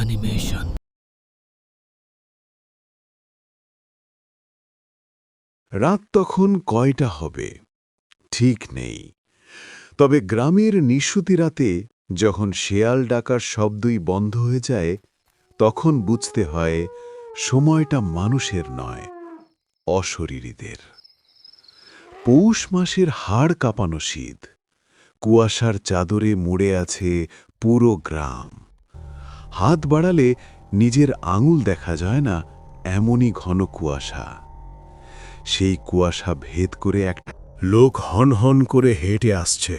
Animation. রাত তখন কয়টা হবে ঠিক নেই, তবে গ্রামের নিশুতি রাতে যখন শেয়াল ডাকার শব্দই বন্ধ হয়ে যায়, তখন বুঝতে হয় সময়টা মানুষের নয়, অশরীরীদের। পৌষ মাসের হাড় কাঁপানো শীত, কুয়াশার চাদরে মুড়ে আছে পুরো গ্রাম। হাত বাড়ালে নিজের আঙুল দেখা যায় না, এমনই ঘন কুয়াশা। সেই কুয়াশা ভেদ করে একটা লোক হন হন করে হেঁটে আসছে।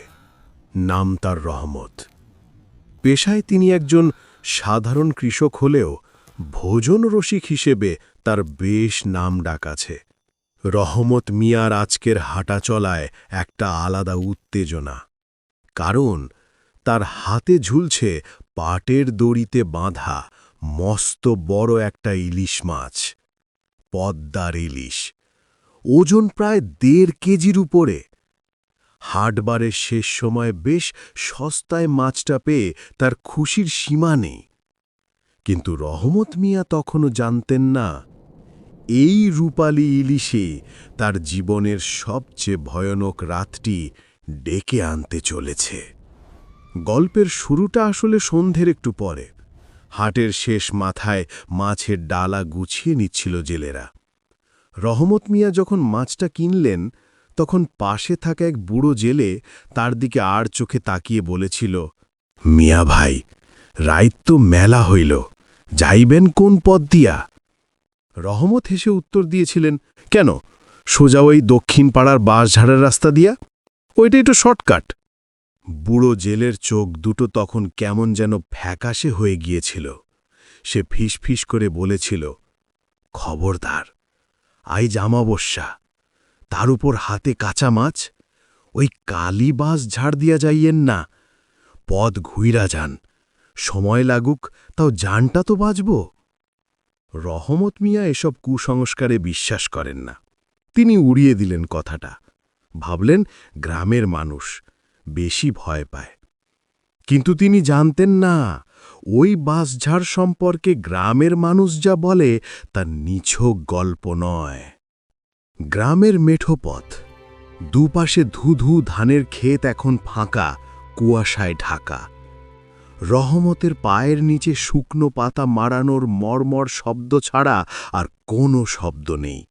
নাম তার রহমত। পেশায় তিনি একজন সাধারণ কৃষক হলেও ভোজন রসিক হিসেবে তার বেশ নাম ডাক আছে। রহমত মিয়ার আজকের হাঁটা চলায় একটা আলাদা উত্তেজনা, কারণ তার হাতে ঝুলছে পাটের দড়িতে বাঁধা মস্ত বড় একটা ইলিশ মাছ, পদ্মার ইলিশ, ওজন প্রায় ১.৫ কেজির উপরে। হাটবারের শেষ সময় বেশ সস্তায় মাছটা পেয়ে তার খুশির সীমা নেই। কিন্তু রহমত মিয়া তখনও জানতেন না, এই রূপালী ইলিশে তার জীবনের সবচেয়ে ভয়ানক রাতটি ডেকে আনতে চলেছে। গল্পের শুরুটা আসলে সন্ধ্যের একটু পরে। হাটের শেষ মাথায় মাছের ডালা গুছিয়ে নিচ্ছিল জেলেরা। রহমত মিয়া যখন মাছটা কিনলেন, তখন পাশে থাকা এক বুড়ো জেলে তার দিকে আর চোখে তাকিয়ে বলেছিল, মিয়া ভাই, রাইত তো মেলা হইল, যাইবেন কোন পথ দিয়া? রহমত হেসে উত্তর দিয়েছিলেন, কেন, সোজা ওই দক্ষিণ পাড়ার বাঁশঝাড়ের রাস্তা দিয়া, ওইটাই তো শর্টকাট। বুড়ো জেলের চোখ দুটো তখন কেমন যেন ফ্যাকাশে হয়ে গিয়েছিল। সে ফিসফিস করে বলেছিল, খবরদার, আজ অমাবস্যা, তার উপর হাতে কাঁচা মাছ, ওই কালি বাঁশ ঝাড় দিয়া যাইয়েন না, পথ ঘুইরা যান, সময় লাগুক, তাও জানটা তো বাঁচব। রহমত মিয়া এসব কুসংস্কারে বিশ্বাস করেন না। তিনি উড়িয়ে দিলেন কথাটা। ভাবলেন গ্রামের মানুষ বেশি ভয় পায়। কিন্তু তিনি জানতেন না, ওই বাঁশঝাড় সম্পর্কে গ্রামের মানুষ যা বলে তা নিছক গল্প নয়। গ্রামের মেঠো পথ, দুপাশে ধুধু ধানের ক্ষেত এখন ফাঁকা, কুয়াশায় ঢাকা। রহমতের পায়ের নিচে শুকনো পাতা মারানোর মর্মর শব্দ ছাড়া আর কোনো শব্দ নেই।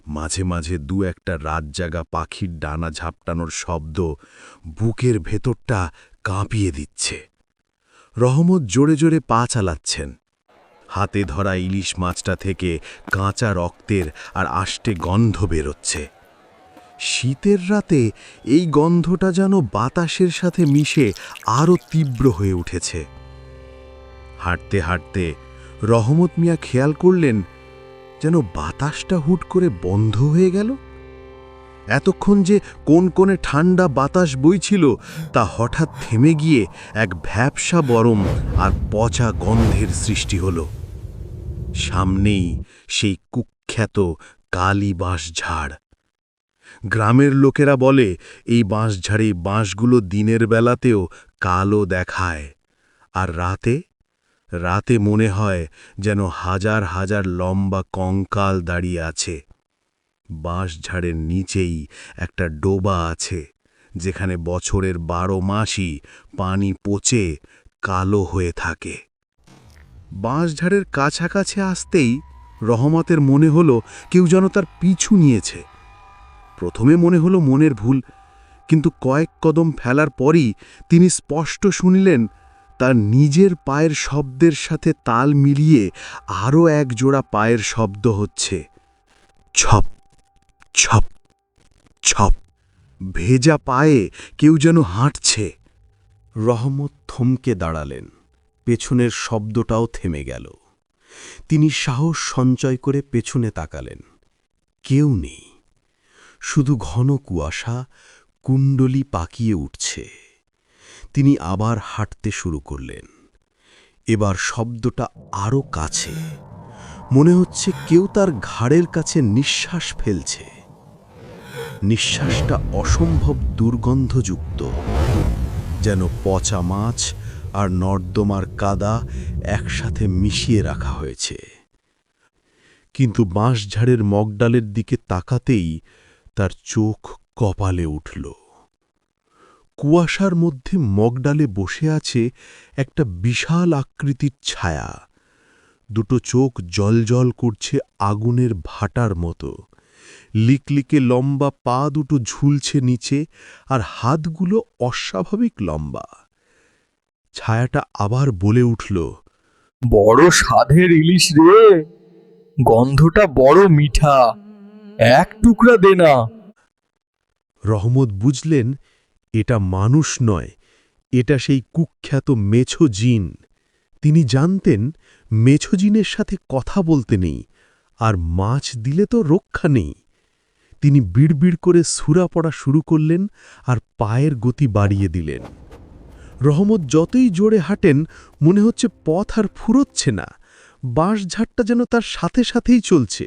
মাঝে মাঝে দু একটা রাতজাগা পাখির ডানা ঝাপটানোর শব্দ বুকের ভেতরটা কাঁপিয়ে দিচ্ছে। রহমত জোরে জোরে পা চালাচ্ছেন। হাতে ধরা ইলিশ মাছটা থেকে কাঁচা রক্তের আর আষ্টে গন্ধ বেরোচ্ছে। শীতের রাতে এই গন্ধটা যেন বাতাসের সাথে মিশে আরও তীব্র হয়ে উঠেছে। হাঁটতে হাঁটতে রহমত মিয়া খেয়াল করলেন, যেন বাতাসটা হুট করে বন্ধ হয়ে গেল। এতক্ষণ যে কোন কোণে ঠান্ডা বাতাস বইছিল, তা হঠাৎ থেমে গিয়ে এক ভ্যাপসা গরম আর পচা গন্ধের সৃষ্টি হল। সামনেই সেই কুখ্যাত কালী বাঁশঝাড়। গ্রামের লোকেরা বলে, এই বাঁশঝাড়ে বাঁশগুলো দিনের বেলাতেও কালো দেখায়, আর রাতে রাতে মনে হয় যেন হাজার হাজার লম্বা কঙ্কাল দাঁড়িয়ে আছে। বাঁশঝাড়ের নিচেই একটা ডোবা আছে, যেখানে বছরের ১২ মাসই পানি পচে কালো হয়ে থাকে। বাঁশঝাড়ের কাছাকাছি আসতেই রহমতের মনে হলো কেউ যেন তার পিছু নিয়েছে। প্রথমে মনে হলো মনের ভুল, কিন্তু কয়েক কদম ফেলার পরই তিনি স্পষ্ট শুনিলেন, তার নিজের পায়ের শব্দের সাথে তাল মিলিয়ে আরও এক জোড়া পায়ের শব্দ হচ্ছে, ছপ ছপ ছপ। ভেজা পায়ে কেউ যেন হাঁটছে। রহমত থমকে দাঁড়ালেন। পেছনের শব্দটাও থেমে গেল। তিনি সাহস সঞ্চয় করে পেছনে তাকালেন। কেউ নেই, শুধু ঘন কুয়াশা কুণ্ডলী পাকিয়ে উঠছে। তিনি আবার হাঁটতে শুরু করলেন। এবার শব্দটা আরও কাছে, মনে হচ্ছে কেউ তার ঘাড়ের কাছে নিঃশ্বাস ফেলছে। নিঃশ্বাসটা অসম্ভব দুর্গন্ধযুক্ত, যেন পচা মাছ আর নর্দমার কাদা একসাথে মিশিয়ে রাখা হয়েছে। কিন্তু বাঁশঝাড়ের মগডালের দিকে তাকাতেই তার চোখ কপালে উঠল। কুয়াশার মধ্যে মগডালে বসে আছে একটা বিশাল আকৃতির ছায়া। দুটো চোখ জ্বলজ্বল করছে আগুনের ভাটার মতো। লিকলিকে লম্বা পা দুটো ঝুলছে নিচে, আর হাতগুলো অস্বাভাবিক লম্বা। ছায়াটা আবার বলে উঠল, বড় স্বাদের ইলিশ রে, গন্ধটা বড় মিঠা, এক টুকরা দে না। রহমত বুঝলেন এটা মানুষ নয়, এটা সেই কুখ্যাত মেছো জিন। তিনি জানতেন মেছো জিনের সাথে কথা বলতে নেই, আর মাছ দিলে তো রক্ষা নেই। তিনি বিড়বিড় করে সূরা পড়া শুরু করলেন আর পায়ের গতি বাড়িয়ে দিলেন। রহমত যতই জোরে হাঁটেন মনে হচ্ছে পথ আর ফুরোচ্ছে না, বাঁশঝাড়টা যেন তার সাথে সাথেই চলছে।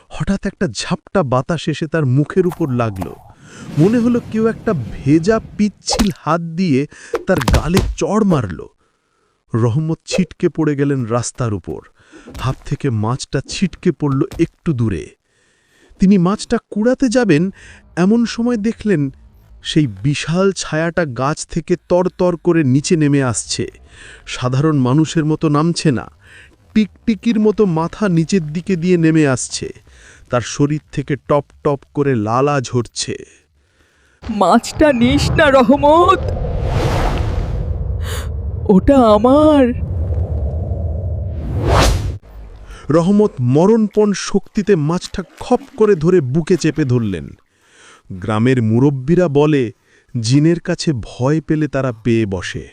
হঠাৎ একটা ঝাপটা বাতাস এসে তার মুখের উপর লাগল। মনে হলো কেউ একটা ভেজা পিচ্ছিল হাত দিয়ে তার গালে চড় মারল। রহমত ছিটকে পড়ে গেলেন রাস্তার উপর। হাত থেকে মাছটা ছিটকে পড়ল একটু দূরে। তিনি মাছটা কুড়াতে যাবেন, এমন সময় দেখলেন সেই বিশাল ছায়াটা গাছ থেকে তরতর করে নিচে নেমে আসছে। সাধারণ মানুষের মতো নামছে না, টিকটিকির মতো মাথা নিচের দিকে দিয়ে নেমে আসছে। তার শরীর থেকে টপ টপ করে লালা ঝরছে। মাছটা নিস না রহমত, ওটা আমার। রহমত মরণপণ শক্তিতে মাছটা খপ করে ধরে বুকে চেপে ধরলেন। গ্রামের মুরব্বীরা বলে, জিনের কাছে ভয় পেলে তারা পেয়ে বসে।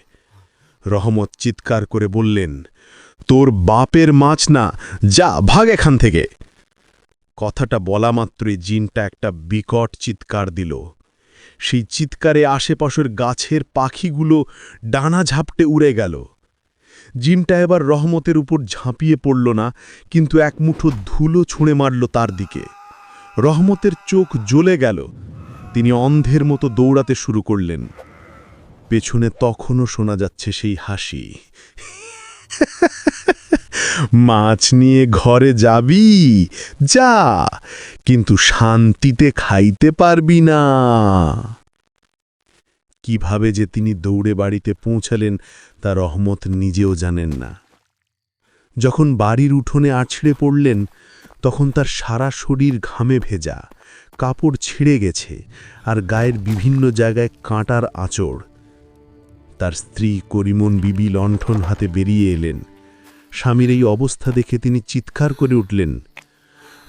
রহমত চিৎকার করে বললেন, তোর বাপের মাছ না, যা ভাগ এখান থেকে। কথাটা বলা মাত্রই জিনটা একটা বিকট চিৎকার দিল। সেই চিৎকারে আশেপাশের গাছের পাখিগুলো ডানা ঝাপটে উড়ে গেল। জিনটা এবার রহমতের উপর ঝাঁপিয়ে পড়ল না, কিন্তু এক মুঠো ধুলো ছুঁড়ে মারল তার দিকে। রহমতের চোখ জ্বলে গেল। তিনি অন্ধের মতো দৌড়াতে শুরু করলেন। পেছনে তখনও শোনা যাচ্ছে সেই হাসি। মাছ নিয়ে ঘরে যাবি, যা, কিন্তু শান্তিতে খাইতে পারবি না। কিভাবে যে তিনি দৌড়ে বাড়িতে পৌঁছালেন তা রহমত নিজেও জানেন না। যখন বাড়ির উঠোনে আছড়ে পড়লেন, তখন তার সারা শরীর ঘামে ভেজা, কাপড় ছিঁড়ে গেছে, আর গায়ের বিভিন্ন জায়গায় কাঁটার আঁচড়। তার স্ত্রী করিমন বিবি লণ্ঠন হাতে বেরিয়ে এলেন। স্বামীর এই অবস্থা দেখে তিনি চিৎকার করে উঠলেন।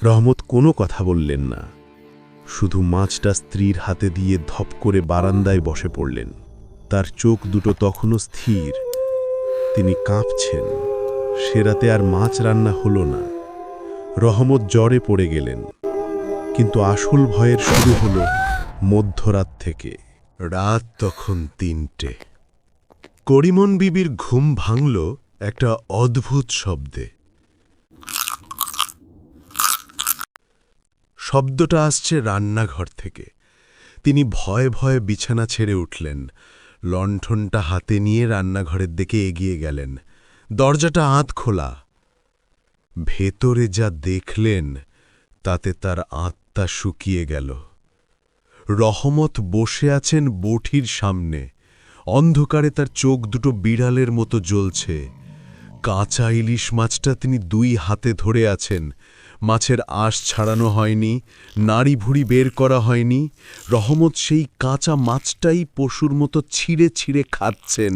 রহমত কোনো কথা বললেন না, শুধু মাছটা স্ত্রীর হাতে দিয়ে ধপ করে বারান্দায় বসে পড়লেন। তার চোখ দুটো তখনও স্থির, তিনি কাঁপছেন। সে রাতে আর মাছ রান্না হলো না। রহমত জ্বরে পড়ে গেলেন। কিন্তু আসল ভয়ের শুরু হলো মধ্যরাত থেকে। রাত তখন ৩টে। করিমন বিবির ঘুম ভাঙল একটা অদ্ভুত শব্দে। শব্দটা আসছে রান্নাঘর থেকে। তিনি ভয়ে ভয়ে বিছানা ছেড়ে উঠলেন। লণ্ঠনটা হাতে নিয়ে রান্নাঘরের দিকে এগিয়ে গেলেন। দরজাটা আধ খোলা। ভেতরে যা দেখলেন তাতে তার আত্মা শুকিয়ে গেল। রহমত বসে আছেন বঠির সামনে। অন্ধকারে তার চোখ দুটো বিড়ালের মতো জ্বলছে। কাঁচা ইলিশ মাছটা তিনি ২ হাতে ধরে আছেন। মাছের আঁশ ছাড়ানো হয়নি, নাড়ি ভুড়ি বের করা হয়নি। রহমত সেই কাঁচা মাছটাই পশুর মতো ছিঁড়ে ছিঁড়ে খাচ্ছেন।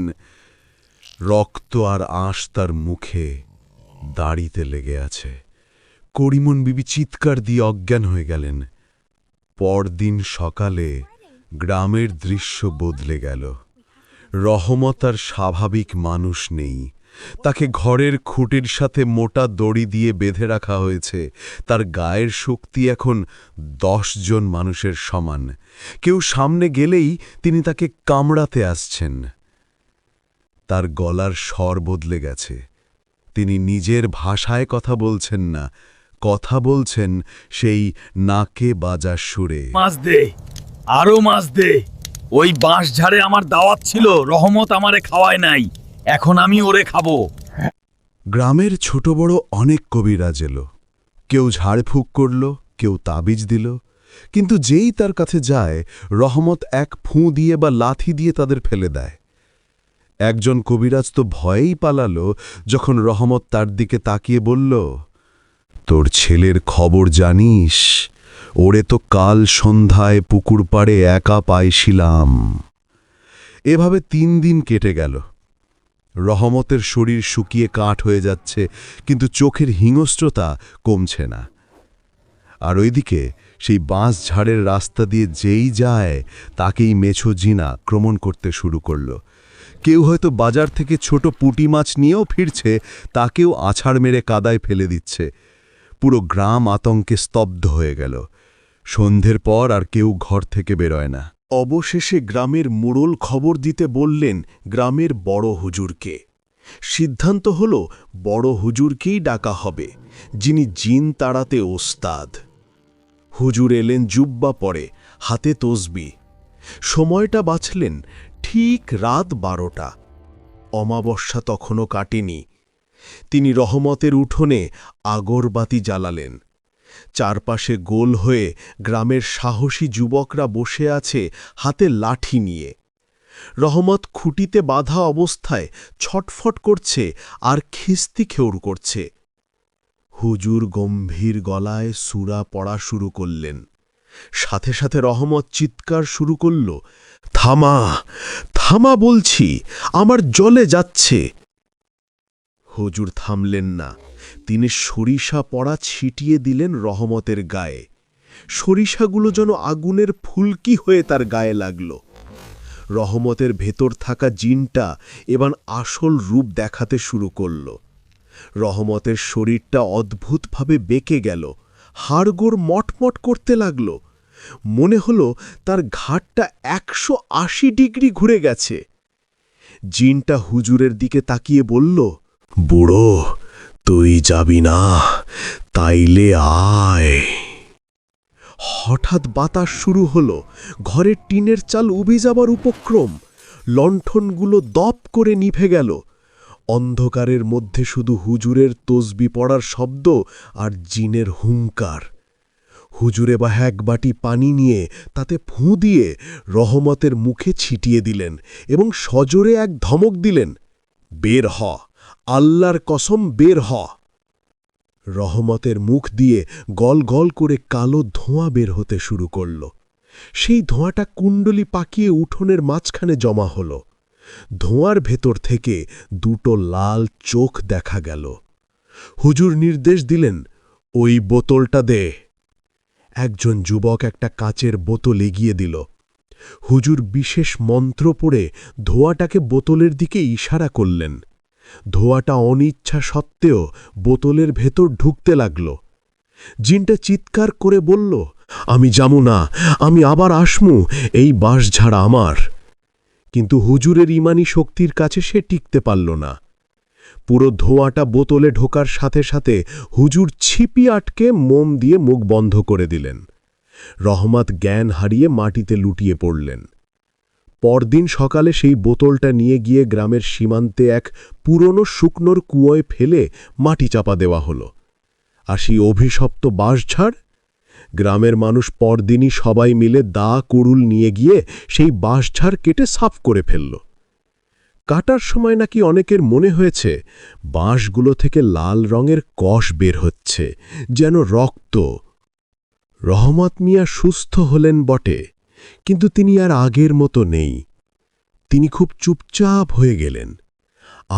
রক্ত আর আঁশ তার মুখে, দাড়িতে লেগে আছে। করিমন বিবি চিৎকার দিয়ে অজ্ঞান হয়ে গেলেন। পরদিন সকালে গ্রামের দৃশ্য বদলে গেল। রহমত আর স্বাভাবিক মানুষ নেই। তাকে ঘরের খুঁটির সাথে মোটা দড়ি দিয়ে বেঁধে রাখা হয়েছে। তার গায়ের শক্তি এখন ১০ জন মানুষের সমান। কেউ সামনে গেলেই তিনি তাকে কামড়াতে আসছেন। তার গলার স্বর বদলে গেছে। তিনি নিজের ভাষায় কথা বলছেন না, কথা বলছেন সেই নাকে বাজা সুরে। মাছ দে, আরো মাছ দে। ওই বাঁশ ঝাড়ে আমার দাওয়াত ছিল, রহমত আমারে খাওয়ায় নাই। এখন আমি ওরে খাবো। গ্রামের ছোট বড় অনেক কবিরাজ এলো। কেউ ঝাড়ফুঁক করল, কেউ তাবিজ দিল, কিন্তু যেই তার কাছে যায় রহমত এক ফুঁ দিয়ে বা লাথি দিয়ে তাদের ফেলে দেয়। একজন কবিরাজ তো ভয়েই পালালো যখন রহমত তার দিকে তাকিয়ে বলল, তোর ছেলের খবর জানিস? ওরে তো কাল সন্ধ্যায় পুকুর পাড়ে একা পাইছিলাম। এভাবে 3 দিন কেটে গেল। রহমতের শরীর শুকিয়ে কাঠ হয়ে যাচ্ছে, কিন্তু চোখের হিংস্রতা কমছে না। আর ওইদিকে সেই বাঁশ ঝাড়ের রাস্তা দিয়ে যেই যায় তাকেই মেছো জিনা আক্রমণ করতে শুরু করল। কেউ হয়তো বাজার থেকে ছোট পুঁটি মাছ নিয়েও ফিরছে, তাকেও আছাড় মেরে কাদায় ফেলে দিচ্ছে। পুরো গ্রাম আতঙ্কে স্তব্ধ হয়ে গেল। সন্ধ্যের পর আর কেউ ঘর থেকে বেরোয় না। অবশেষে গ্রামের মোড়ল খবর দিতে বললেন গ্রামের বড় হুজুরকে। সিদ্ধান্ত হল বড় হুজুরকেই ডাকা হবে, যিনি জিন তাড়াতে ওস্তাদ। হুজুর এলেন জুব্বা পরে, হাতে তসবি। সময়টা বাছলেন ঠিক রাত 12টা। অমাবস্যা তখনও কাটেনি। তিনি রহমতের উঠোনে আগরবাতি জ্বালালেন। চারপাশে গোল হয়ে গ্রামের সাহসী যুবকরা বসে আছে হাতে লাঠি নিয়ে। রহমত খুঁটিতে বাঁধা অবস্থায় ছটফট করছে আর খিস্তি খেউর করছে। হুজুর গম্ভীর গলায় সূরা পড়া শুরু করলেন। সাথে সাথে রহমত চিৎকার শুরু করল, থামা, থামা বলছি, আমার জলে যাচ্ছে। হুজুর থামলেন না। তিনি সরিষা পড়া ছিটিয়ে দিলেন রহমতের গায়ে। সরিষাগুলো যেন আগুনের ফুলকি হয়ে তার গায়ে লাগল। রহমতের ভেতর থাকা জিনটা এবার আসল রূপ দেখাতে শুরু করল। রহমতের শরীরটা অদ্ভুতভাবে বেঁকে গেল, হাড়গোড় মটমট করতে লাগল। মনে হলো তার ঘাটটা 180 ডিগ্রি ঘুরে গেছে। জিনটা হুজুরের দিকে তাকিয়ে বলল, বুড়ো, তুই যাবি না, তাইলে আয়। হঠাৎ বাতাস শুরু হলো। ঘরের টিনের চাল উবে যাবার উপক্রম। লণ্ঠনগুলো দপ করে নিভে গেল। অন্ধকারের মধ্যে শুধু হুজুরের তসবি পড়ার শব্দ আর জিনের হুঙ্কার। হুজুরে বা এক বাটি পানি নিয়ে তাতে ফুঁ দিয়ে রহমতের মুখে ছিটিয়ে দিলেন এবং সজোরে এক ধমক দিলেন, বের হ, আল্লাহর কসম বের হ। রহমতের মুখ দিয়ে গল গল করে কালো ধোঁয়া বের হতে শুরু করল। সেই ধোঁয়াটা কুণ্ডলি পাকিয়ে উঠোনের মাঝখানে জমা হল। ধোঁয়ার ভেতর থেকে 2টো লাল চোখ দেখা গেল। হুজুর নির্দেশ দিলেন, ওই বোতলটা দে। একজন যুবক একটা কাচের বোতল এগিয়ে দিল। হুজুর বিশেষ মন্ত্র পড়ে ধোঁয়াটাকে বোতলের দিকে ইশারা করলেন। ধোঁয়াটা অনিচ্ছা সত্ত্বেও বোতলের ভেতর ঢুকতে লাগল। জিনটা চিৎকার করে বলল, আমি যামু না, আমি আবার আসমু, এই বাঁশঝাড় আমার। কিন্তু হুজুরের ইমানি শক্তির কাছে সে টিকতে পারল না। পুরো ধোঁয়াটা বোতলে ঢোকার সাথে সাথে হুজুর ছিপি আটকে মোম দিয়ে মুখ বন্ধ করে দিলেন। রহমত জ্ঞান হারিয়ে মাটিতে লুটিয়ে পড়লেন। পরদিন সকালে সেই বোতলটা নিয়ে গিয়ে গ্রামের সীমান্তে এক পুরনো শুকনোর কুয়োয় ফেলে মাটি চাপা দেওয়া হল। আর সেই অভিশপ্ত বাঁশঝাড়? গ্রামের মানুষ পরদিনই সবাই মিলে দা কুড়ুল নিয়ে গিয়ে সেই বাঁশঝাড় কেটে সাফ করে ফেলল। কাটার সময় নাকি অনেকের মনে হয়েছে বাঁশগুলো থেকে লাল রঙের কষ বের হচ্ছে, যেন রক্ত। রহমত মিয়া সুস্থ হলেন বটে, কিন্তু তিনি আর আগের মতো নেই। তিনি খুব চুপচাপ হয়ে গেলেন।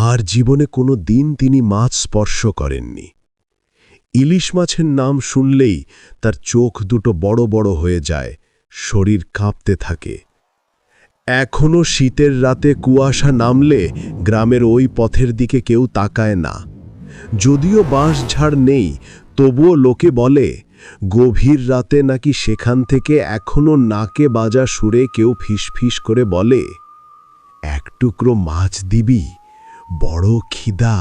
আর জীবনে কোনো দিন তিনি মাছ স্পর্শ করেননি। ইলিশ মাছের নাম শুনলেই তার চোখ দুটো বড় বড় হয়ে যায়, শরীর কাঁপতে থাকে। এখনো শীতের রাতে কুয়াশা নামলে গ্রামের ওই পথের দিকে কেউ তাকায় না। যদিও বাঁশঝাড় নেই, তবুও লোকে বলে গভীর রাতে নাকি সেখান থেকে এখনো নাকে বাজা সুরে কেউ ফিসফিস করে বলে, এক টুকরো মাছ দিবি, বড় খিদা।